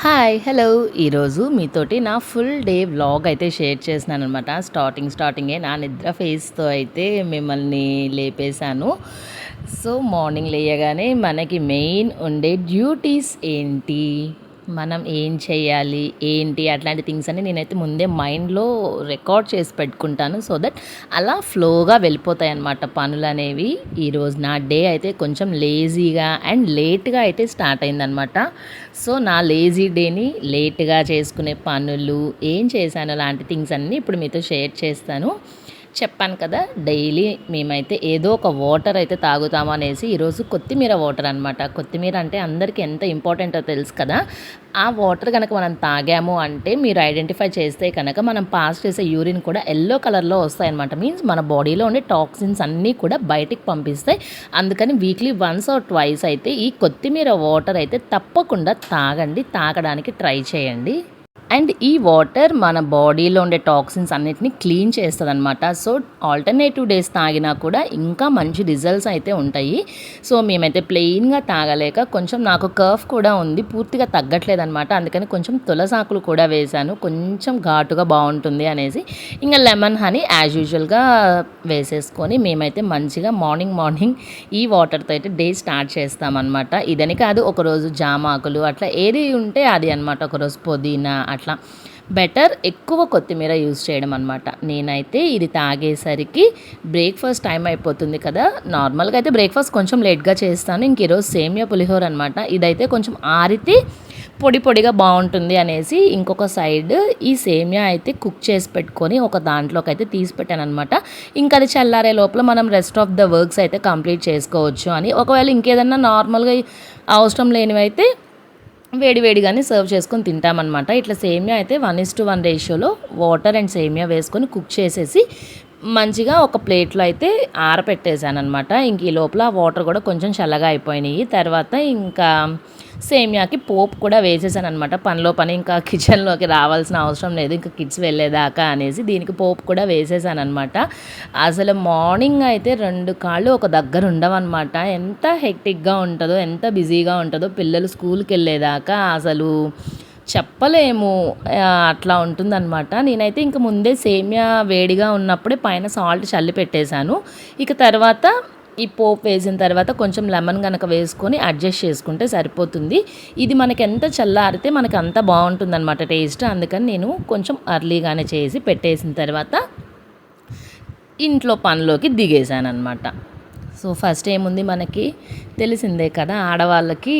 Hi hello ఈరోజు మీతోటి నా ఫుల్ డే వ్లాగ్ అయితే షేర్ చేస్తున్నాను అనమాట. స్టార్టింగే నా నిద్ర ఫేస్తో అయితే మిమ్మల్ని లేపేశాను. సో మార్నింగ్ లేయగానే మనకి మెయిన్ ఉండే డ్యూటీస్ ఏంటి, మనం ఏం చేయాలి ఏంటి అట్లాంటి థింగ్స్ అన్ని నేనైతే ముందే మైండ్లో రికార్డ్ చేసి పెట్టుకుంటాను. సో దట్ అలా ఫ్లోగా వెళ్ళిపోతాయి అన్నమాట పనులు అనేవి. ఈరోజు నా డే అయితే కొంచెం లేజీగా అండ్ లేట్గా అయితే స్టార్ట్ అయిందనమాట. సో నా లేజీ డేని లేట్గా చేసుకునే పనులు ఏం చేశాను అలాంటి థింగ్స్ అన్నీ ఇప్పుడు మీతో షేర్ చేస్తాను. చెప్పాను కదా, డైలీ మేమైతే ఏదో ఒక వాటర్ అయితే తాగుతాము అనేసి. ఈరోజు కొత్తిమీర వాటర్ అనమాట. కొత్తిమీర అంటే అందరికీ ఎంత ఇంపార్టెంటో తెలుసు కదా. ఆ వాటర్ కనుక మనం తాగాము అంటే మీరు ఐడెంటిఫై చేస్తే కనుక మనం పాస్ చేసే యూరిన్ కూడా ఎల్లో కలర్లో వస్తాయన్నమాట. మీన్స్ మన బాడీలో ఉండే టాక్సిన్స్ అన్నీ కూడా బయటికి పంపిస్తాయి. అందుకని వీక్లీ వన్స్ ఆర్ ట్వైస్ అయితే ఈ కొత్తిమీర వాటర్ అయితే తప్పకుండా తాగండి, తాగడానికి ట్రై చేయండి. అండ్ ఈ వాటర్ మన బాడీలో ఉండే టాక్సిన్స్ అన్నిటిని క్లీన్ చేస్తుంది అనమాట. సో ఆల్టర్నేటివ్ డేస్ తాగినా కూడా ఇంకా మంచి రిజల్ట్స్ అయితే ఉంటాయి. సో మేమైతే ప్లెయిన్గా తాగలేక కొంచెం నాకు కర్వ్ కూడా ఉంది, పూర్తిగా తగ్గట్లేదు అనమాట. అందుకని కొంచెం తులసాకులు కూడా వేశాను, కొంచెం ఘాటుగా బాగుంటుంది అనేసి. ఇంకా లెమన్ హనీ యాజ్ యూజువల్గా వేసేసుకొని మేమైతే మంచిగా మార్నింగ్ ఈ వాటర్తో అయితే డే స్టార్ట్ చేస్తామన్నమాట. ఇదని కాదు, ఒకరోజు జామాకులు అట్లా ఏది ఉంటే అది అనమాట. ఒకరోజు పుదీనా అట్లా బెటర్ ఎక్కువ కొత్తిమీర యూజ్ చేయడం అనమాట. నేనైతే ఇది తాగేసరికి బ్రేక్ఫాస్ట్ టైం అయిపోతుంది కదా. నార్మల్గా అయితే బ్రేక్ఫాస్ట్ కొంచెం లేట్గా చేస్తాను. ఇంక ఈరోజు సేమియా పులిహోర అనమాట. ఇదైతే కొంచెం ఆరితే పొడిగా బాగుంటుంది అనేసి ఇంకొక సైడ్ ఈ సేమియా అయితే కుక్ చేసి పెట్టుకొని ఒక దాంట్లోకి అయితే తీసి పెట్టాను అనమాట. ఇంకా అది చల్లారే లోపల మనం రెస్ట్ ఆఫ్ ద వర్క్స్ అయితే కంప్లీట్ చేసుకోవచ్చు అని. ఒకవేళ ఇంకేదన్నా నార్మల్గా అవసరం లేనివి అయితే వేడిగానే సర్వ్ చేసుకొని తింటామన్నమాట. ఇట్లా సేమియా అయితే 1:1 రేషియోలో వాటర్ అండ్ సేమియా వేసుకొని కుక్ చేసేసి మంచిగా ఒక ప్లేట్లో అయితే ఆరపెట్టేసాను అనమాట. ఇంక ఈ లోపల వాటర్ కూడా కొంచెం చల్లగా అయిపోయినాయి. తర్వాత ఇంకా సేమియాకి పోపు కూడా వేసేసాను అనమాట. పనిలో పని ఇంకా కిచెన్లోకి రావాల్సిన అవసరం లేదు, ఇంకా కిడ్స్ వెళ్ళేదాకా అనేసి దీనికి పోపు కూడా వేసేసాను అనమాట. అసలు మార్నింగ్ అయితే 2 కాళ్ళు ఒక దగ్గర ఉండవన్నమాట. ఎంత హెక్టిక్గా ఉంటుందో, ఎంత బిజీగా ఉంటుందో పిల్లలు స్కూల్కి వెళ్ళేదాకా అసలు చెప్పలేము. అట్లా ఉంటుందన్నమాట. నేనైతే ఇంక ముందే సేమియా వేడిగా ఉన్నప్పుడే పైన సాల్ట్ చల్లి పెట్టేశాను. ఇక తర్వాత ఈ పోపు వేసిన తర్వాత కొంచెం లెమన్ కనుక వేసుకొని అడ్జస్ట్ చేసుకుంటే సరిపోతుంది. ఇది మనకి ఎంత చల్లారితే మనకి అంత బాగుంటుందన్నమాట టేస్ట్. అందుకని నేను కొంచెం అర్లీగానే చేసి పెట్టేసిన తర్వాత ఇంట్లో పనిలోకి దిగేశాను అనమాట. సో ఫస్ట్ ఏముంది, మనకి తెలిసిందే కదా, ఆడవాళ్ళకి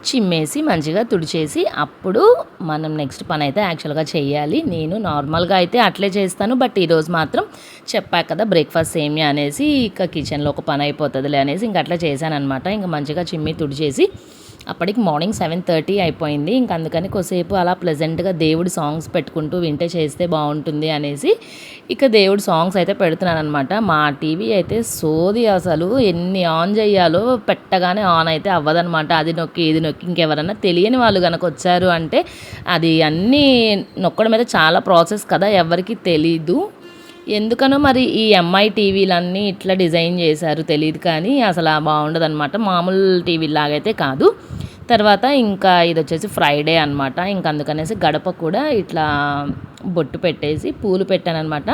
చిమ్మేసి మంచిగా తుడిచేసి అప్పుడు మనం నెక్స్ట్ పని అయితే యాక్చువల్గా చేయాలి. నేను నార్మల్గా అయితే అట్లే చేస్తాను, బట్ ఈరోజు మాత్రం చెప్పా కదా బ్రేక్ఫాస్ట్ సేమియా అనేసి ఇక కిచెన్లో ఒక పని అయిపోతుందిలే అనేసి ఇంక అట్లా చేశాను అనమాట. ఇంకా మంచిగా చిమ్మి తుడిచేసి అప్పటికి మార్నింగ్ 7:30 అయిపోయింది. ఇంక అందుకని కొద్దిసేపు అలా ప్లెజెంట్గా దేవుడి సాంగ్స్ పెట్టుకుంటూ వింటే చేస్తే బాగుంటుంది అనేసి ఇక దేవుడి సాంగ్స్ అయితే పెడుతున్నాను అనమాట. మా టీవీ అయితే సోది, అసలు ఎన్ని ఆన్ చేయాలో పెట్టగానే ఆన్ అయితే అవ్వదనమాట. అది నొక్కి ఇది నొక్కి ఇంకెవరన్నా తెలియని వాళ్ళు కనుక వచ్చారు అంటే అది అన్నీ నొక్కడం మీద చాలా ప్రాసెస్ కదా, ఎవరికి తెలీదు. ఎందుకనో మరి ఈ ఎంఐ టీవీలన్నీ ఇట్లా డిజైన్ చేశారు తెలియదు, కానీ అసలు బాగుండదు అనమాట. మామూలు టీవీ లాగైతే కాదు. తర్వాత ఇంకా ఇది వచ్చేసి ఫ్రైడే అనమాట. ఇంక అందుకనేసి గడప కూడా ఇట్లా బొట్టు పెట్టేసి పూలు పెట్టానమాట.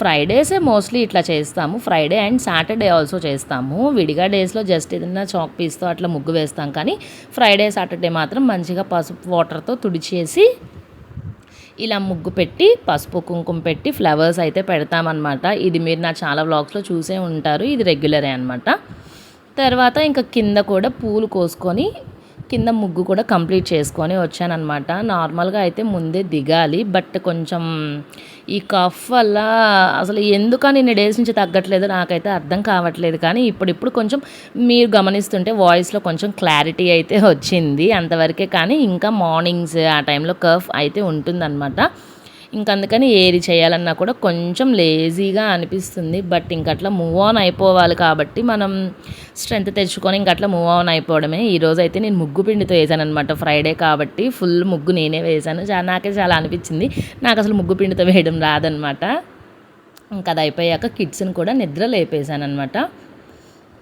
ఫ్రైడేసే మోస్ట్లీ ఇట్లా చేస్తాము. ఫ్రైడే అండ్ సాటర్డే ఆల్సో చేస్తాము. విడిగా డేస్లో జస్ట్ ఏదైనా చాక్ పీస్తో అట్లా ముగ్గు వేస్తాం, కానీ ఫ్రైడే సాటర్డే మాత్రం మంచిగా పసుపు వాటర్తో తుడిచేసి ఇలా ముగ్గు పెట్టి పసుపు కుంకుమ పెట్టి ఫ్లవర్స్ అయితే పెడతామన్నమాట. ఇది మీరు నా చాలా వ్లాగ్స్లో చూసే ఉంటారు, ఇది రెగ్యులరే అనమాట. తర్వాత ఇంకా కింద కూడా పూలు కోసుకొని కింద ముగ్గు కూడా కంప్లీట్ చేసుకొని వచ్చానమాట. నార్మల్గా అయితే ముందే దిగాలి, బట్ కొంచెం ఈ కఫ్ వల్ల అసలు ఎందుకని ఇన్ని డేస్ నుంచి తగ్గట్లేదు నాకైతే అర్థం కావట్లేదు. కానీ ఇప్పుడు కొంచెం మీరు గమనిస్తుంటే వాయిస్లో కొంచెం క్లారిటీ అయితే వచ్చింది అంతవరకే. కానీ ఇంకా మార్నింగ్స్ ఆ టైంలో కఫ్ అయితే ఉంటుందన్నమాట. అందుకని ఏది చేయాలన్నా కూడా కొంచెం లేజీగా అనిపిస్తుంది. బట్ ఇంకట్లా మూవ్ ఆన్ అయిపోవాలి కాబట్టి మనం స్ట్రెంత్ తెచ్చుకొని ఇంకట్లా మూవ్ ఆన్ అయిపోవడమే. ఈరోజు అయితే నేను ముగ్గు పిండితో వేసాను అనమాట. ఫ్రైడే కాబట్టి ఫుల్ ముగ్గు నేనే వేసాను. నాకే చాలా అనిపించింది, నాకు అసలు ముగ్గు పిండితో వేయడం రాదనమాట. ఇంకా అది అయిపోయాక కిడ్స్ని కూడా నిద్ర లేపేశాను అనమాట.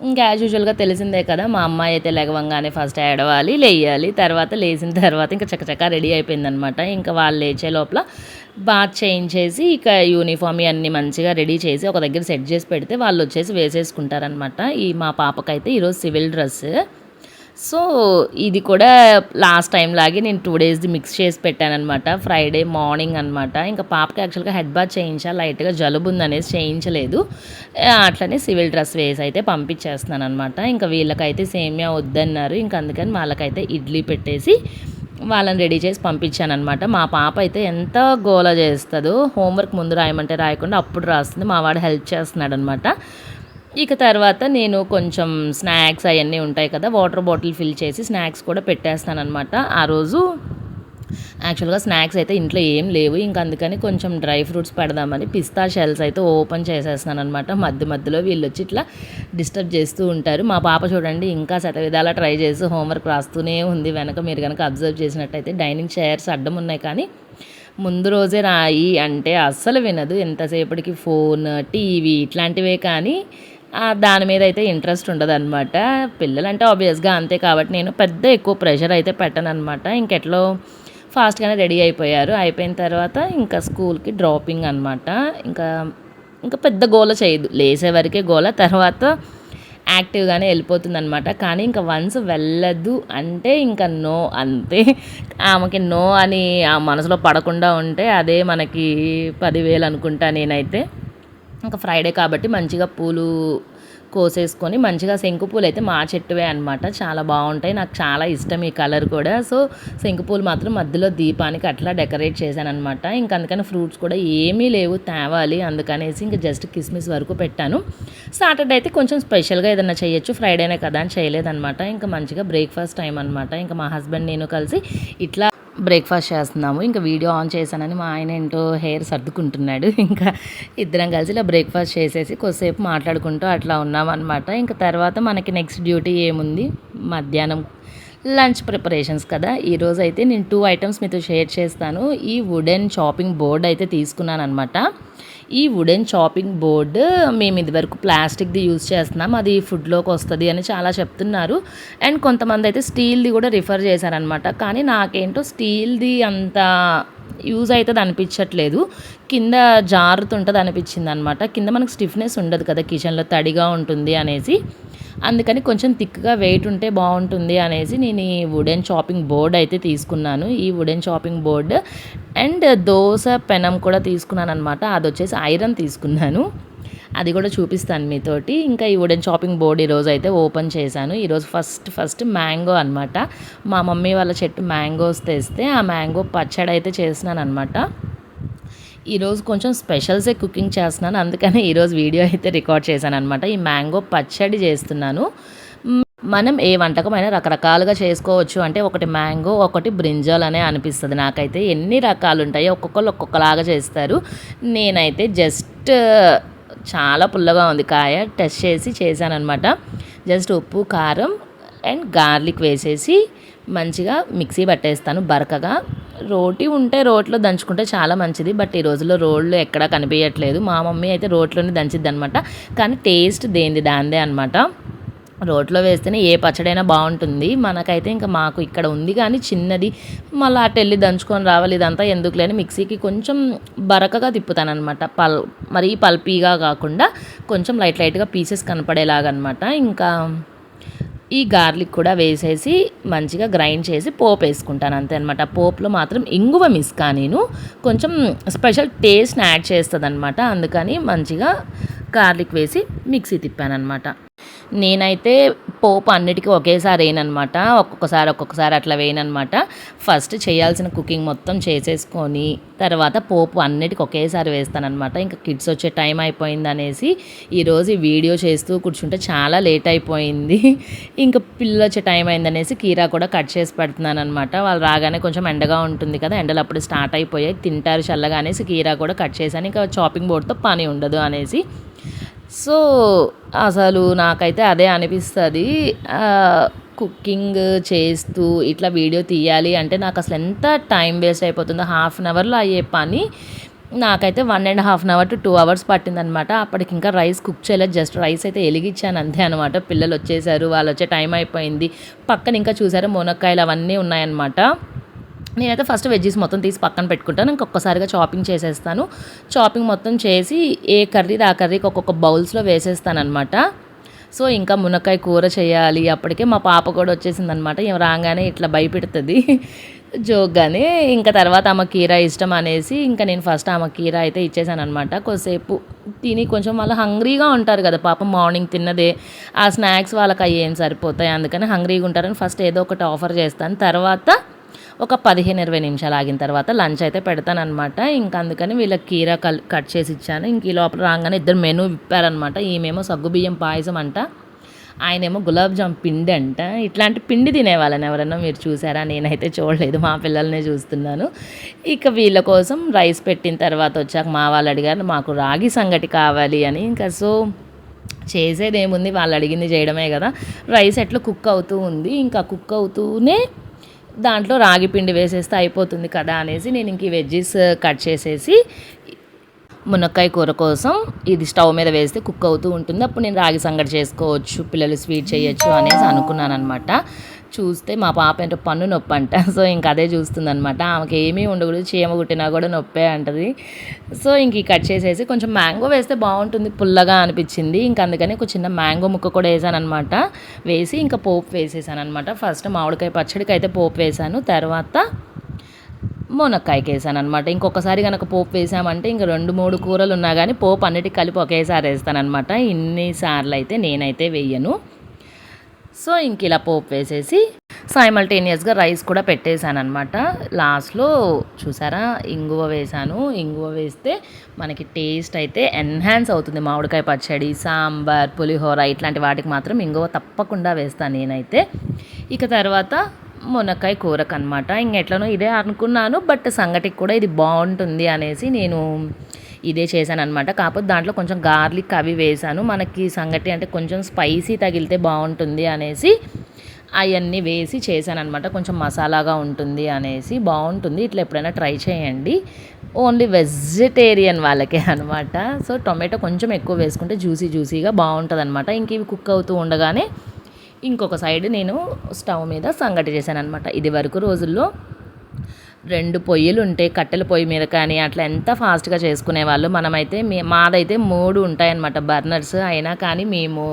ఇంకా యాజ్ యూజువల్గా తెలిసిందే కదా, మా అమ్మాయి అయితే లెగవంగానే ఫస్ట్ ఏడవాలి, లేయాలి, తర్వాత లేచిన తర్వాత ఇంకా చకచకా రెడీ అయిపోయిందనమాట. ఇంకా వాళ్ళు లేచే లోపల బాత్ చేయించేసి ఇక యూనిఫామ్ ఇవన్నీ మంచిగా రెడీ చేసి ఒక దగ్గర సెట్ చేసి పెడితే వాళ్ళు వచ్చేసి వేసేసుకుంటారనమాట. మా పాపకైతే ఈరోజు సివిల్ డ్రెస్. సో ఇది కూడా లాస్ట్ టైం లాగే నేను 2 డేస్ది మిక్స్ చేసి పెట్టానమాట. ఫ్రైడే మార్నింగ్ అనమాట. ఇంకా పాపకి యాక్చువల్గా హెడ్ బాత్ చేయించా, లైట్గా జలుబు ఉందనేసి చేయించలేదు. అట్లనే సివిల్ డ్రెస్ వేసి అయితే పంపించేస్తున్నాను అనమాట. ఇంకా వీళ్ళకైతే సేమియా వద్దన్నారు, ఇంకా అందుకని వాళ్ళకైతే ఇడ్లీ పెట్టేసి వాళ్ళని రెడీ చేసి పంపించాను అనమాట. మా పాప అయితే ఎంత గోల చేస్తుందో, హోంవర్క్ ముందు రాయమంటే రాయకుండా అప్పుడు రాస్తుంది. మా వాడు హెల్ప్ చేస్తున్నాడు అనమాట. ఇక తర్వాత నేను కొంచెం స్నాక్స్ అవన్నీ ఉంటాయి కదా, వాటర్ బాటిల్ ఫిల్ చేసి స్నాక్స్ కూడా పెట్టేస్తానమాట. ఆ రోజు యాక్చువల్గా స్నాక్స్ అయితే ఇంట్లో ఏం లేవు, ఇంకా అందుకని కొంచెం డ్రై ఫ్రూట్స్ పెడదామని పిస్తా షెల్స్ అయితే ఓపెన్ చేసేస్తున్నాను అనమాట. మధ్యలో వీళ్ళు వచ్చి ఇట్లా డిస్టర్బ్ చేస్తూ ఉంటారు. మా పాప చూడండి ఇంకా శతవిధాలా ట్రై చేసి హోంవర్క్ రాస్తూనే ఉంది. వెనక మీరు కనుక అబ్జర్వ్ చేసినట్టయితే డైనింగ్ చైర్స్ అడ్డం ఉన్నాయి, కానీ ముందు రోజే రాయి అంటే అస్సలు వినదు. ఎంతసేపటికి ఫోన్, టీవీ ఇట్లాంటివే, కానీ దాని మీద అయితే ఇంట్రెస్ట్ ఉండదన్నమాట. పిల్లలంటే ఆబ్వియస్గా అంతే, కాబట్టి నేను ఎక్కువ ప్రెషర్ అయితే పెట్టనన్నమాట. ఇంకెట్లో ఫాస్ట్గానే రెడీ అయిపోయారు. అయిపోయిన తర్వాత ఇంకా స్కూల్కి డ్రాపింగ్ అనమాట. ఇంకా పెద్ద గోల చేయదు, లేసే వరకే గోల, తర్వాత యాక్టివ్గానే వెళ్ళిపోతుందనమాట. కానీ ఇంకా వన్స్ వెళ్ళదు అంటే ఇంకా నో, అంతే. ఆమెకి నో అని ఆ మనసులో పడకుండా ఉంటే అదే మనకి 10,000 అనుకుంటా నేనైతే. ఇంకా ఫ్రైడే కాబట్టి మంచిగా పూలు కోసేసుకొని, మంచిగా శంకు పూలు అయితే మా చెట్టువే అనమాట, చాలా బాగుంటాయి, నాకు చాలా ఇష్టం ఈ కలర్ కూడా. సో శంకు పూలు మాత్రం మధ్యలో దీపానికి అట్లా డెకరేట్ చేశాను అనమాట. ఇంకా అందుకని ఫ్రూట్స్ కూడా ఏమీ లేవు, తేవాలి, అందుకనేసి ఇంకా జస్ట్ కిస్మిస్ వరకు పెట్టాను. సాటర్డే అయితే కొంచెం స్పెషల్గా ఏదైనా చేయొచ్చు, ఫ్రైడేనే కదా అని చేయలేదన్నమాట. ఇంకా మంచిగా బ్రేక్ఫాస్ట్ టైం అనమాట. ఇంకా మా హస్బెండ్ నేను కలిసి ఇట్లా బ్రేక్ఫాస్ట్ చేస్తున్నాము. ఇంకా వీడియో ఆన్ చేశానని మా ఆయన ఏంటో హెయిర్ సర్దుకుంటున్నాడు. ఇంకా ఇద్దరం కలిసి ఇలా బ్రేక్ఫాస్ట్ చేసేసి కొద్దిసేపు మాట్లాడుకుంటూ అట్లా ఉన్నామన్నమాట. ఇంకా తర్వాత మనకి నెక్స్ట్ డ్యూటీ ఏముంది, మధ్యాహ్నం లంచ్ ప్రిపరేషన్స్ కదా. ఈరోజు అయితే నేను 2 ఐటమ్స్ మీతో షేర్ చేస్తాను. ఈ వుడెన్ చాపింగ్ బోర్డ్ అయితే తీసుకున్నాను అనమాట. ఈ వుడెన్ చాపింగ్ బోర్డు మేము ఇదివరకు ప్లాస్టిక్ది యూజ్ చేస్తున్నాం, అది ఫుడ్లోకి వస్తుంది అని చాలా చెప్తున్నారు. అండ్ కొంతమంది అయితే స్టీల్ది కూడా రిఫర్ చేశారనమాట. కానీ నాకేంటో స్టీల్ది అంత యూజ్ అవుతుంది అనిపించట్లేదు, కింద జారుతుంటుంది అనిపించింది అనమాట. కింద మనకు స్టిఫ్నెస్ ఉండదు కదా, కిచెన్లో తడిగా ఉంటుంది అనేసి, అందుకని కొంచెం థిక్గా వెయిట్ ఉంటే బాగుంటుంది అనేసి నేను ఈ వుడెన్ చాపింగ్ బోర్డ్ అయితే తీసుకున్నాను. ఈ wooden chopping board and dosa పెనం కూడా తీసుకున్నాను అనమాట. అది వచ్చేసి ఐరన్ తీసుకున్నాను, అది కూడా చూపిస్తాను మీతోటి. ఇంకా ఈ వుడెన్ చాపింగ్ బోర్డ్ ఈరోజు అయితే ఓపెన్ చేశాను. ఈరోజు ఫస్ట్ మ్యాంగో అనమాట. మా మమ్మీ వాళ్ళ చెట్టు మ్యాంగోస్ తెస్తే ఆ మ్యాంగో పచ్చడి అయితే చేసినాను అనమాట. ఈరోజు కొంచెం స్పెషల్సే కుకింగ్ చేస్తున్నాను, అందుకని ఈరోజు వీడియో అయితే రికార్డ్ చేశాను అనమాట. ఈ మ్యాంగో పచ్చడి చేస్తున్నాను. మనం ఏ వంటకమైనా రకరకాలుగా చేసుకోవచ్చు, అంటే ఒకటి మ్యాంగో, ఒకటి బ్రింజాల్ అనే అనిపిస్తుంది నాకైతే. ఎన్ని రకాలు ఉంటాయో ఒక్కొక్కరు ఒక్కొక్కలాగా చేస్తారు. నేనైతే జస్ట్ చాలా పుల్లగా ఉంది కాయ, టెస్ట్ చేసి చేశానమాట. జస్ట్ ఉప్పు, కారం అండ్ గార్లిక్ వేసేసి మంచిగా మిక్సీ పట్టేస్తాను బరకగా. రోటి ఉంటే రోట్లో దంచుకుంటే చాలా మంచిది, బట్ ఈ రోజుల్లో రోళ్ళు ఎక్కడా కనిపించట్లేదు. మా మమ్మీ అయితే రోట్లోనే దంచిద్ది అనమాట, కానీ టేస్ట్ దాందే అనమాట. రోట్లో వేస్తేనే ఏ పచ్చడైనా బాగుంటుంది. మనకైతే ఇంకా మాకు ఇక్కడ ఉంది కానీ చిన్నది, మళ్ళీ అటు వెళ్ళి దంచుకొని రావాలి, ఇదంతా ఎందుకు లేని మిక్సీకి కొంచెం బరకగా తిప్పుతాను అనమాట. మరీ పల్పీగా కాకుండా కొంచెం లైట్గా పీసెస్ కనపడేలాగా అనమాట. ఇంకా ఈ గార్లిక్ కూడా వేసేసి మంచిగా గ్రైండ్ చేసి పోపు వేసుకుంటాను అంతే అనమాట. పోపులో మాత్రం ఇంగువ మిస్కా నేను కొంచెం స్పెషల్ టేస్ట్ని యాడ్ చేస్తుంది అనమాట, అందుకని మంచిగా గార్లిక్ వేసి మిక్సీ తిప్పాను అనమాట. నేనైతే పోపు అన్నిటికీ ఒకేసారి వేయనమాట, ఒక్కొక్కసారి అట్లా వేయనమాట. ఫస్ట్ చేయాల్సిన కుకింగ్ మొత్తం చేసేసుకొని తర్వాత పోపు అన్నిటికీ ఒకేసారి వేస్తానమాట. ఇంకా కిడ్స్ వచ్చే టైం అయిపోయింది అనేసి ఈరోజు ఈ వీడియో చేస్తూ కూర్చుంటే చాలా లేట్ అయిపోయింది. ఇంకా పిల్లలు వచ్చే టైం అయిందనేసి కీరా కూడా కట్ చేసి పెడుతున్నాను అనమాట. వాళ్ళు రాగానే కొంచెం ఎండగా ఉంటుంది కదా, ఎండలు అప్పుడు స్టార్ట్ అయిపోయాయి, తింటారు చల్లగా అనేసి కీరా కూడా కట్ చేశాను. ఇంకా చాపింగ్ బోర్డ్తో పని ఉండదు అనేసి. సో అసలు నాకైతే అదే అనిపిస్తుంది, కుకింగ్ చేస్తూ ఇట్లా వీడియో తీయాలి అంటే నాకు అసలు ఎంత టైం వేస్ట్ అయిపోతుందో. హాఫ్ అన్ అవర్లో అయ్యే పని నాకైతే 1.5 అవర్ టు 2 అవర్స్ పట్టిందనమాట. అప్పటికి ఇంకా రైస్ కుక్ చేయలేదు. జస్ట్ రైస్ అయితే ఎలిగిచ్చాను అంతే అనమాట. పిల్లలు వచ్చేసారు. వాళ్ళు వచ్చే టైం అయిపోయింది. పక్కన ఇంకా చూసారా మునక్కాయలు అవన్నీ ఉన్నాయన్నమాట. నేనైతే ఫస్ట్ వెజ్జీస్ మొత్తం తీసి పక్కన పెట్టుకుంటాను. ఇంకొకసారిగా చాపింగ్ చేసేస్తాను. చాపింగ్ మొత్తం చేసి ఏ కర్రీది ఆ కర్రీకి ఒక్కొక్క బౌల్స్లో వేసేస్తానమాట. సో ఇంకా మునక్కాయ కూర చేయాలి. అప్పటికే మా పాప కూడా వచ్చేసిందనమాట. ఏం రాగానే ఇట్లా భయపెడుతుంది జోక్గానే. ఇంకా తర్వాత ఆమె కీరా ఇష్టం అనేసి ఇంకా నేను ఫస్ట్ ఆమె కీరా అయితే ఇచ్చేసాను అనమాట. కొద్దిసేపు తిని కొంచెం వాళ్ళు హంగ్రీగా ఉంటారు కదా పాపం, మార్నింగ్ తిన్నదే ఆ స్నాక్స్ వాళ్ళకి అవి ఏం సరిపోతాయి, అందుకని హంగ్రీగా ఉంటారని ఫస్ట్ ఏదో ఒకటి ఆఫర్ చేస్తాను. తర్వాత ఒక 15-20 నిమిషాలు ఆగిన తర్వాత లంచ్ అయితే పెడతానమాట. ఇంకా అందుకని వీళ్ళకి కీరా కట్ చేసి ఇచ్చాను. ఇంక ఈ లోపల రాగానే ఇద్దరు మెనూ విప్పారనమాట. ఈమెమో సగ్గుబియ్యం పాయసం అంట, ఆయనేమో గులాబ్ జామ్ పిండి అంట. ఇట్లాంటి పిండి తినేవాళ్ళని ఎవరన్నా మీరు చూసారా? నేనైతే చూడలేదు, మా పిల్లల్నే చూస్తున్నాను. ఇక వీళ్ళ కోసం రైస్ పెట్టిన తర్వాత వచ్చాక మా వాళ్ళు అడిగారు మాకు రాగి సంగటి కావాలి అని. ఇంకా సో చేసేదేముంది, వాళ్ళు అడిగింది చేయడమే కదా. రైస్ ఎట్లా కుక్ అవుతూ ఉంది, ఇంకా కుక్ అవుతూనే దాంట్లో రాగి పిండి వేసేస్తే అయిపోతుంది కదా అనేసి నేను ఇంక ఈ వెజ్జీస్ కట్ చేసేసి మునక్కాయ కూర కోసం ఇది స్టవ్ మీద వేస్తే కుక్ అవుతూ ఉంటుంది. అప్పుడు నేను రాగి సంగటి చేసుకోవచ్చు, పిల్లలు స్వీట్ చేయొచ్చు అనేసి అనుకున్నాను అనమాట. చూస్తే మా పాప ఏంటో పన్ను నొప్పి అంట. సో ఇంక అదే చూస్తుందనమాట. ఆమెకి ఏమీ ఉండకూడదు, చీమ కుట్టినా కూడా నొప్పే అంటది. సో ఇంక కట్ చేసేసి కొంచెం మ్యాంగో వేస్తే బాగుంటుంది, పుల్లగా అనిపించింది. ఇంక అందుకని ఒక చిన్న మ్యాంగో ముక్క కూడా వేసానమాట. వేసి ఇంకా పోపు వేసేసాను అనమాట. ఫస్ట్ మామిడికాయ పచ్చడికి అయితే పోపు వేసాను, తర్వాత మునక్కాయకి వేసాను అనమాట. ఇంకొకసారి కనుక పోపు వేసామంటే ఇంక 2-3 కూరలు ఉన్నా కానీ పోపు అన్నిటికి కలిపి ఒకేసారి వేస్తానమాట. ఇన్నిసార్లు అయితే నేనైతే వేయను. సో ఇంక ఇలా పోపు వేసేసి సైమల్టేనియస్గా రైస్ కూడా పెట్టేశానమాట. లాస్ట్లో చూసారా ఇంగువ వేసాను. ఇంగువ వేస్తే మనకి టేస్ట్ అయితే ఎన్హాన్స్ అవుతుంది. మామిడికాయ పచ్చడి, సాంబార్, పులిహోర ఇట్లాంటి వాటికి మాత్రం ఇంగువ తప్పకుండా వేస్తాను నేనైతే. ఇక తర్వాత మునక్కాయ కూరకు అనమాట. ఇంకెట్లనో ఇదే అనుకున్నాను, బట్ సంగటికి కూడా ఇది బాగుంటుంది అనేసి నేను ఇదే చేశాను అనమాట. కాకపోతే దాంట్లో కొంచెం గార్లిక్ అవి వేసాను. మనకి సంగటి అంటే కొంచెం స్పైసీ తగిలితే బాగుంటుంది అనేసి అవన్నీ వేసి చేశాను అనమాట. కొంచెం మసాలాగా ఉంటుంది అనేసి బాగుంటుంది. ఇట్లా ఎప్పుడైనా ట్రై చేయండి. ఓన్లీ వెజిటేరియన్ వాళ్ళకే అనమాట. సో టొమాటో కొంచెం ఎక్కువ వేసుకుంటే జ్యూసీగా బాగుంటుంది అనమాట. ఇంక ఇవి కుక్ అవుతూ ఉండగానే ఇంకొక సైడ్ నేను స్టవ్ మీద సంగటి చేశాను అనమాట. ఇది వరకు రోజుల్లో 2 పొయ్యిలు ఉంటే కట్టెల పొయ్యి మీద కానీ అట్లా ఎంత ఫాస్ట్గా చేసుకునేవాళ్ళు. మనమైతే మాదైతే 3 ఉంటాయన్నమాట బర్నర్స్. అయినా కానీ మేము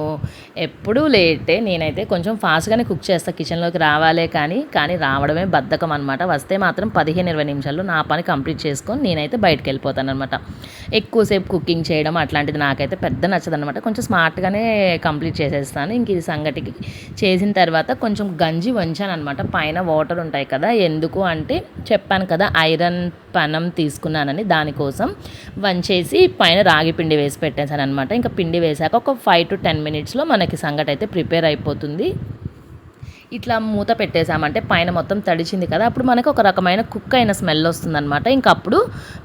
ఎప్పుడూ లేటే. నేనైతే కొంచెం ఫాస్ట్గానే కుక్ చేస్తాను, కిచెన్లోకి రావాలే కానీ రావడమే బద్ధకం అనమాట. వస్తే మాత్రం 15-20 నిమిషాల్లో నా పని కంప్లీట్ చేసుకొని నేనైతే బయటకు వెళ్ళిపోతాను అనమాట. ఎక్కువసేపు కుకింగ్ చేయడం అట్లాంటిది నాకైతే పెద్ద నచ్చదనమాట. కొంచెం స్మార్ట్గానే కంప్లీట్ చేసేస్తాను. ఇంక ఇది సంగటికి చేసిన తర్వాత కొంచెం గంజి వంచాను అనమాట. పైన వాటర్ ఉంటాయి కదా, ఎందుకు అంటే చెప్పాను కదా ఐరన్ పనం తీసుకున్నానని, దానికోసం వంచేసి పైన రాగి పిండి వేసి పెట్టేశాను అనమాట. ఇంకా పిండి వేసాక ఒక 5-10 మినిట్స్లో మనకి సంగటి అయితే ప్రిపేర్ అయిపోతుంది. ఇట్లా మూత పెట్టేసామంటే పైన మొత్తం తడిచింది కదా, అప్పుడు మనకు ఒక రకమైన కుక్ అయిన స్మెల్ వస్తుందన్నమాట. ఇంకా అప్పుడు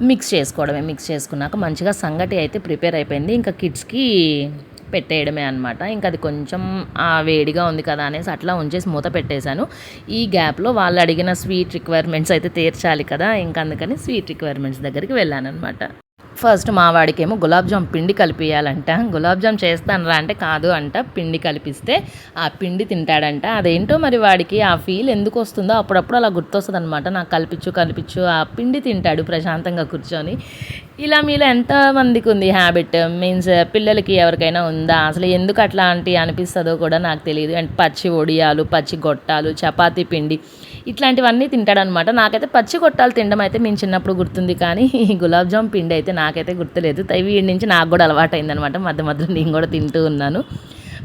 మిక్స్ చేసుకోవడమే. మిక్స్ చేసుకున్నాక మంచిగా సంగటి అయితే ప్రిపేర్ అయిపోయింది. ఇంకా కిడ్స్కి పెట్టేయడమే అనమాట. ఇంకా అది కొంచెం వేడిగా ఉంది కదా అనేసి అట్లా ఉంచేసి మూత పెట్టేశాను. ఈ గ్యాప్లో వాళ్ళు అడిగిన స్వీట్ రిక్వైర్మెంట్స్ అయితే తీర్చాలి కదా, ఇంకా అందుకని స్వీట్ రిక్వైర్మెంట్స్ దగ్గరికి వెళ్ళాను అనమాట. ఫస్ట్ మా వాడికేమో గులాబ్ జామ్ పిండి కలిపియాలంట. గులాబ్ జామ్ చేస్తానరా అంటే కాదు అంట, పిండి కలిపిస్తే ఆ పిండి తింటాడంట. అదేంటో మరి వాడికి ఆ ఫీల్ ఎందుకు వస్తుందో అప్పుడప్పుడు అలా గుర్తొస్తుంది అనమాట. నాకు కలిపించు ఆ పిండి తింటాడు ప్రశాంతంగా కూర్చొని. ఇలా మీలో ఎంతమందికి ఉంది హ్యాబిట్? మీన్స్ పిల్లలకి ఎవరికైనా ఉందా? అసలు ఎందుకు అట్లాంటి అనిపిస్తుందో కూడా నాకు తెలియదు. అండ్ పచ్చి ఒడియాలు, పచ్చి గొట్టాలు, చపాతీ పిండి ఇట్లాంటివన్నీ తింటాడనమాట. నాకైతే పచ్చి గొట్టాలు తినడం అయితే మేము చిన్నప్పుడు గుర్తుంది, కానీ గులాబ్ జామ్ పిండి అయితే నాకైతే గుర్తులేదు. వీడి నుంచి నాకు కూడా అలవాటు అయిందనమాట. మధ్యలో నేను కూడా తింటూ ఉన్నాను.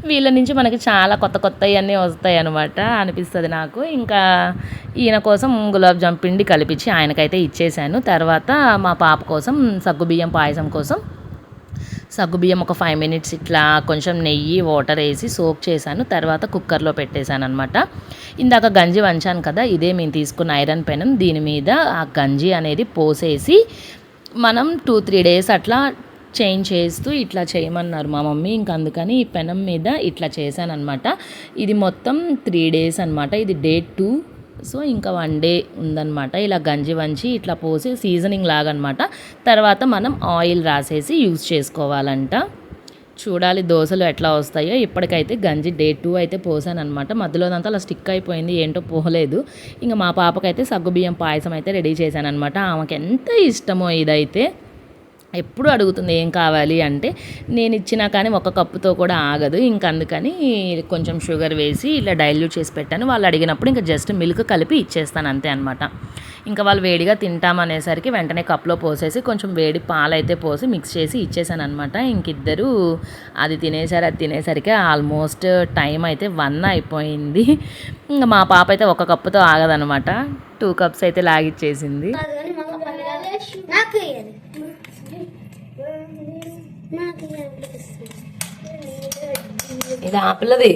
వీళ్ళ నుంచి మనకి చాలా కొత్తవన్నీ వస్తాయి అనమాట అనిపిస్తుంది నాకు. ఇంకా ఈయన కోసం గులాబ్ జామ్ పిండి కలిపించి ఆయనకైతే ఇచ్చేసాను. తర్వాత మా పాప కోసం సగ్గుబియ్యం పాయసం కోసం సగ్గుబియ్యం ఒక 5 మినిట్స్ ఇట్లా కొంచెం నెయ్యి వాటర్ వేసి సోక్ చేశాను. తర్వాత కుక్కర్లో పెట్టేశాను అనమాట. ఇందాక గంజి వంచాను కదా, ఇదే మేము తీసుకున్న ఐరన్ పెనం. దీని మీద ఆ గంజి అనేది పోసేసి మనం 2-3 డేస్ అట్లా చేంజ్ చేస్తూ ఇట్లా చేయమన్నారు మా మమ్మీ. ఇంక అందుకని ఈ పెనం మీద ఇట్లా చేశాను అనమాట. ఇది మొత్తం 3 డేస్ అనమాట. ఇది డే 2. సో ఇంకా 1 డే ఉందన్నమాట. ఇలా గంజి వంచి ఇట్లా పోసి సీజనింగ్ లాగా అనమాట. తర్వాత మనం ఆయిల్ రాసేసి యూజ్ చేసుకోవాలంట. చూడాలి దోశలు ఎట్లా వస్తాయో. ఇప్పటికైతే గంజి డే 2 అయితే పోసానమాట. మధ్యలోదంతా అలా స్టిక్ అయిపోయింది, ఏంటో పోలేదు. ఇంకా మా పాపకైతే సగ్గుబియ్యం పాయసం అయితే రెడీ చేశానమాట. ఆమెకి ఎంత ఇష్టమో ఇదైతే. ఎప్పుడు అడుగుతుంది ఏం కావాలి అంటే, నేను ఇచ్చినా కానీ ఒక కప్పుతో కూడా ఆగదు. ఇంక అందుకని కొంచెం షుగర్ వేసి ఇలా డైల్యూట్ చేసి పెట్టాను. వాళ్ళు అడిగినప్పుడు ఇంకా జస్ట్ మిల్క్ కలిపి ఇచ్చేస్తాను అంతే అనమాట. ఇంకా వాళ్ళు వేడిగా తింటామనేసరికి వెంటనే కప్లో పోసేసి కొంచెం వేడి పాలైతే పోసి మిక్స్ చేసి ఇచ్చేసాను అనమాట. ఇంకిద్దరు అది తినేసారు. అది తినేసరికి ఆల్మోస్ట్ టైం అయితే 1 అయిపోయింది. ఇంకా మా పాప అయితే ఒక కప్పుతో ఆగదనమాట. 2 కప్స్ అయితే లాగిచ్చేసింది. ఇది ఆపిల్లది.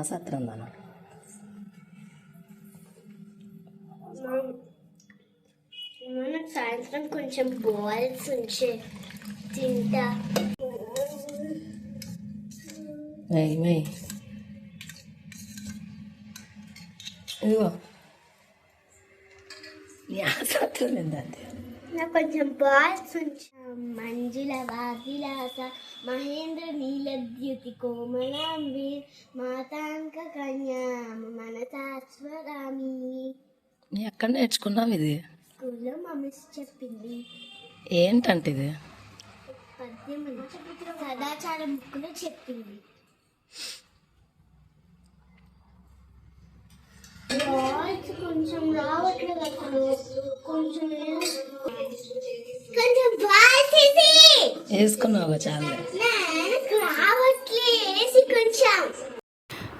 ఆసత్రందన సాయంత్రం కొంచెం బాల్స్ ఉంచే తింటా. ఇదిగో ఏంటంటే నాకు కొంచెం బాల్స్ ఉంచా. మంజుల వావిలాస మహేంద్ర నీలద్యుతి కోమలాంబి మాతాంక కన్యా మనసాస్వరామి. ఎక్కడ నేర్చుకున్నావు ఇది? స్కూల్లో మా మిస్ చెప్పింది. ఏంటంటే ఇది? పద్యం సదాచార బుక్లో చెప్పింది. కొంచెం రావట్లేదు అసలు. కొంచెం వేసుకున్నావు చాలా.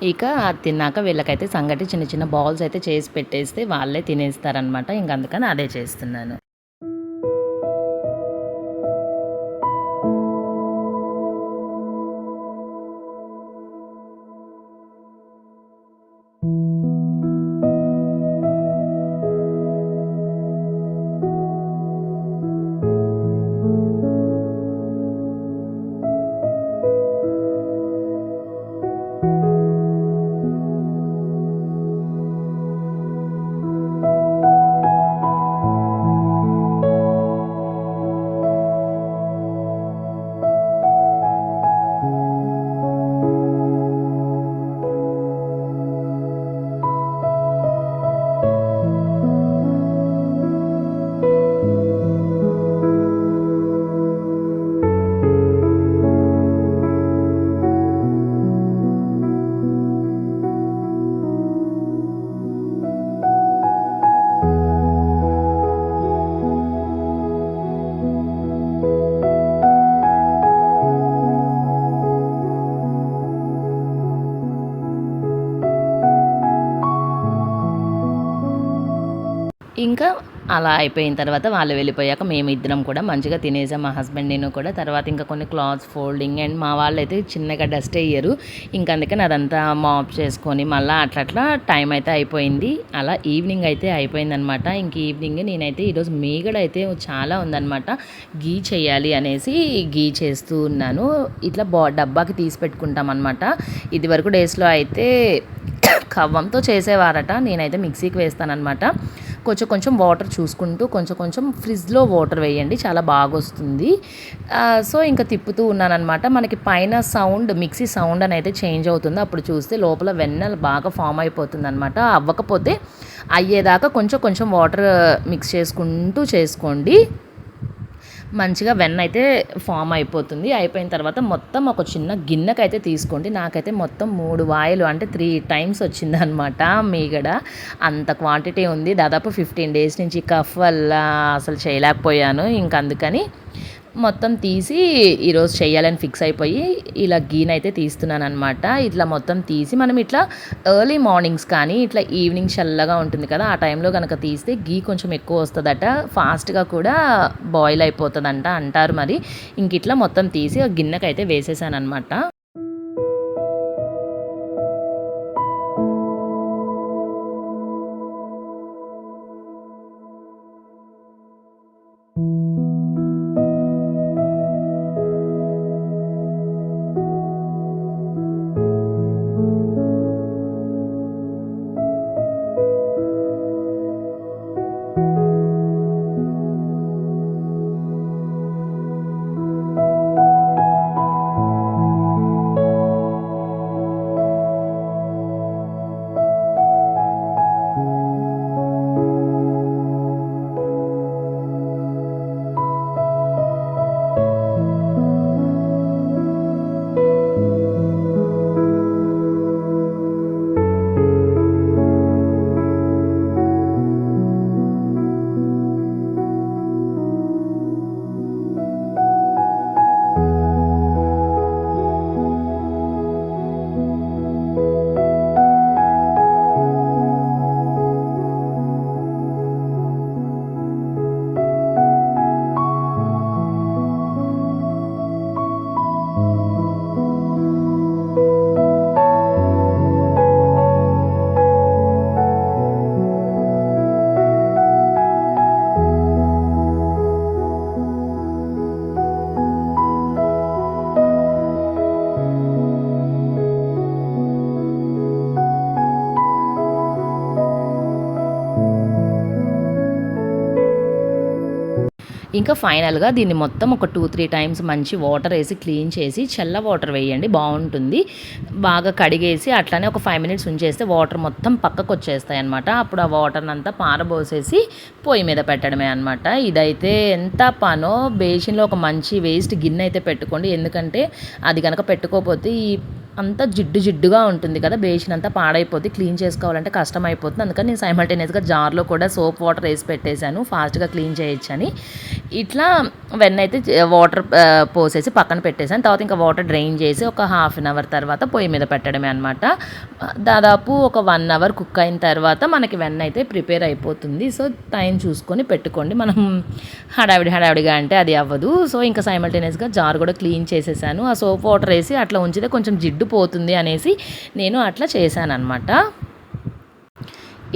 ఇక అది తిన్నాక వీళ్ళకైతే సంగటి చిన్న చిన్న బాల్స్ అయితే చేసి పెట్టేస్తే వాళ్ళే తినేస్తారనమాట. ఇంక అందుకని అదే చేస్తున్నాను. ఇంకా అలా అయిపోయిన తర్వాత వాళ్ళు వెళ్ళిపోయాక మేమిద్దరం కూడా మంచిగా తినేసాం. మా హస్బెండ్ నేను కూడా. తర్వాత ఇంకా కొన్ని క్లాత్స్ ఫోల్డింగ్ అండ్ మా వాళ్ళు అయితే చిన్నగా డస్ట్ వేయరు. ఇంక అందుకని అదంతా మాప్ చేసుకొని మళ్ళీ అట్లా టైం అయితే అయిపోయింది. అలా ఈవినింగ్ అయితే అయిపోయిందనమాట. ఇంక ఈవినింగ్ నేనైతే ఈరోజు మీగడ అయితే చాలా ఉందనమాట. గీ చేయాలి అనేసి గీ చేస్తూ ఉన్నాను. ఇట్లా డబ్బాకి తీసి పెట్టుకుంటాం అనమాట. ఇది వరకు డేస్లో అయితే కవ్వంతో చేసేవారట. నేనైతే మిక్సీకి వేస్తానన్నమాట. కొంచెం వాటర్ చూసుకుంటూ కొంచెం ఫ్రిడ్జ్లో వాటర్ వేయండి, చాలా బాగా వస్తుంది. సో ఇంకా తిప్పుతూ ఉన్నానన్నమాట. మనకి పైన సౌండ్ మిక్సీ సౌండ్ అని అయితే చేంజ్ అవుతుంది. అప్పుడు చూస్తే లోపల వెన్న బాగా ఫామ్ అయిపోతుంది అనమాట. అవ్వకపోతే అయ్యేదాకా కొంచెం వాటర్ మిక్స్ చేసుకుంటూ చేసుకోండి. మంచిగా వెన్న అయితే ఫామ్ అయిపోతుంది. అయిపోయిన తర్వాత మొత్తం ఒక చిన్న గిన్నెకైతే తీసుకోండి. నాకైతే మొత్తం 3 వాయిలు అంటే 3 టైమ్స్ వచ్చిందనమాట మీగడ. అంత క్వాంటిటీ ఉంది. దాదాపు 15 డేస్ నుంచి కఫ్ వల్ల అసలు చేయలేకపోయాను. ఇంక అందుకని మొత్తం తీసి ఈరోజు చేయాలని ఫిక్స్ అయిపోయి ఇలా గీనైతే తీస్తున్నాను అనమాట. ఇట్లా మొత్తం తీసి మనం ఇట్లా ఎర్లీ మార్నింగ్స్ కానీ ఇట్లా ఈవినింగ్ చల్లగా ఉంటుంది కదా, ఆ టైంలో కనుక తీస్తే గీ కొంచెం ఎక్కువ వస్తుందట, ఫాస్ట్గా కూడా బాయిల్ అయిపోతుందంట అంటారు. మరి ఇంక ఇట్లా మొత్తం తీసి గిన్నెకైతే వేసేసాను అనమాట. ఇంకా ఫైనల్గా దీన్ని మొత్తం ఒక 2-3 టైమ్స్ మంచి వాటర్ వేసి క్లీన్ చేసి చల్ల వాటర్ వేయండి, బాగుంటుంది. బాగా కడిగేసి అట్లానే ఒక 5 మినిట్స్ ఉంచేస్తే వాటర్ మొత్తం పక్కకు వచ్చేస్తాయి అనమాట. అప్పుడు ఆ వాటర్ని అంతా పారబోసేసి పొయ్యి మీద పెట్టడమే అనమాట. ఇదైతే ఎంత పనో. బేసిన్లో ఒక మంచి వేస్ట్ గిన్నె అయితే పెట్టుకోండి, ఎందుకంటే అది కనుక పెట్టుకోకపోతే ఈ అంతా జిడ్డు జిడ్డుగా ఉంటుంది కదా, బేసిన్ అంతా పాడైపోతే క్లీన్ చేసుకోవాలంటే కష్టం అయిపోతుంది. అందుకని నేను సైమల్టేనియస్గా జార్లో కూడా సోప్ వాటర్ వేసి పెట్టేశాను, ఫాస్ట్గా క్లీన్ చేయొచ్చని. ఇట్లా వెన్న అయితే వాటర్ పోసేసి పక్కన పెట్టేశాను. తర్వాత ఇంకా వాటర్ డ్రైన్ చేసి ఒక హాఫ్ అన్ అవర్ తర్వాత పొయ్యి మీద పెట్టడమే అనమాట. దాదాపు ఒక 1 అవర్ కుక్ అయిన తర్వాత మనకి వెన్న అయితే ప్రిపేర్ అయిపోతుంది. సో టైం చూసుకొని పెట్టుకోండి, మనం హడావిడిగా అంటే అది అవ్వదు. సో ఇంకా సైమల్టేనియస్గా జార్ కూడా క్లీన్ చేసేసాను. ఆ సోప్ వాటర్ వేసి అట్లా ఉంచితే కొంచెం జిడ్డు పోతుంది అనేసి నేను అట్లా చేశాను అనమాట.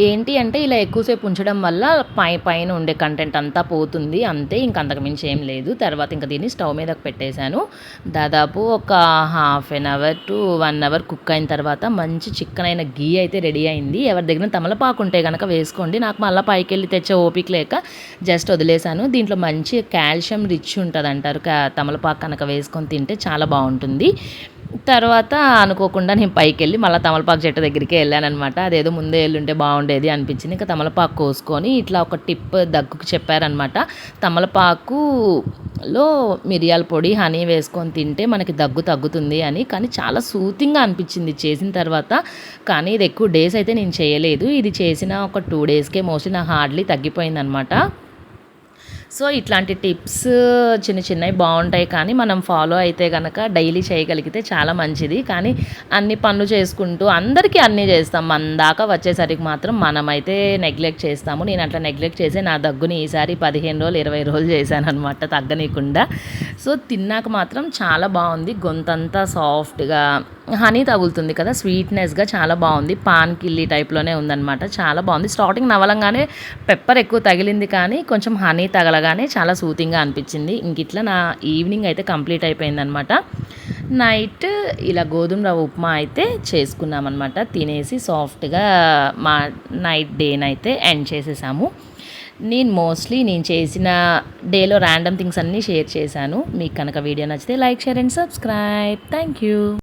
ఏంటి అంటే ఇలా ఎక్కువసేపు ఉంచడం వల్ల పైన ఉండే కంటెంట్ అంతా పోతుంది అంతే, ఇంక అంతకుమించి ఏం లేదు. తర్వాత ఇంకా దీన్ని స్టవ్ మీదకి పెట్టేశాను. దాదాపు ఒక half an hour to 1 hour cook అయిన తర్వాత మంచి చిక్కనైన గీ అయితే రెడీ అయింది. ఎవరి దగ్గర తమలపాకు ఉంటే కనుక వేసుకోండి. నాకు మళ్ళీ పైకి వెళ్ళి తెచ్చే ఓపిక లేక జస్ట్ వదిలేశాను. దీంట్లో మంచి కాల్షియం రిచ్ ఉంటుంది అంటారు, తమలపాకు కనుక వేసుకొని తింటే చాలా బాగుంటుంది. తర్వాత అనుకోకుండా నేను పైకి వెళ్ళి మళ్ళీ తమలపాకు చెట్టు దగ్గరికి వెళ్ళానమాట. అదేదో ముందే వెళ్ళుంటే బాగుండేది అనిపించింది. ఇంకా తమలపాకు కోసుకొని ఇట్లా ఒక టిప్ దగ్గుకు చెప్పారనమాట. తమలపాకులో మిరియాల పొడి హనీ వేసుకొని తింటే మనకి దగ్గు తగ్గుతుంది అని. కానీ చాలా సూతింగ్గా అనిపించింది చేసిన తర్వాత. కానీ ఇది ఎక్కువ డేస్ అయితే నేను చేయలేదు, ఇది చేసిన ఒక 2 డేస్కే మోస్ట్లీ నాకు హార్డ్లీ తగ్గిపోయిందనమాట. సో ఇట్లాంటి టిప్స్ చిన్నవి బాగుంటాయి, కానీ మనం ఫాలో అయితే కనుక డైలీ చేయగలిగితే చాలా మంచిది. కానీ అన్ని పనులు చేసుకుంటూ అందరికీ అన్నీ చేస్తాం, మన దాకా వచ్చేసరికి మాత్రం మనమైతే నెగ్లెక్ట్ చేస్తాము. నేను అట్లా నెగ్లెక్ట్ చేసి నా దగ్గుని ఈసారి 15 రోజులు 20 రోజులు చేశాను అనమాట, తగ్గనీయకుండా. సో తిన్నాక మాత్రం చాలా బాగుంది, గొంతంతా సాఫ్ట్గా హనీ తగులుతుంది కదా, స్వీట్నెస్గా చాలా బాగుంది. పాన్ కిల్లీ టైప్లోనే ఉందన్నమాట, చాలా బాగుంది. స్టార్టింగ్ నవలంగానే పెప్పర్ ఎక్కువ తగిలింది, కానీ కొంచెం హనీ తగలగానే చాలా సూతింగ్గా అనిపించింది. ఇంక ఇట్లా నా ఈవినింగ్ అయితే కంప్లీట్ అయిపోయిందనమాట. నైట్ ఇలా గోధుమ రవ్వ ఉప్మా అయితే చేసుకున్నామన్నమాట. తినేసి సాఫ్ట్గా మా నైట్ డేనైతే ఎండ్ చేసేసాము. నేను చేసిన డేలో ర్యాండమ్ థింగ్స్ అన్నీ షేర్ చేశాను. మీకు కనుక వీడియో నచ్చితే like, share and subscribe. Thank you.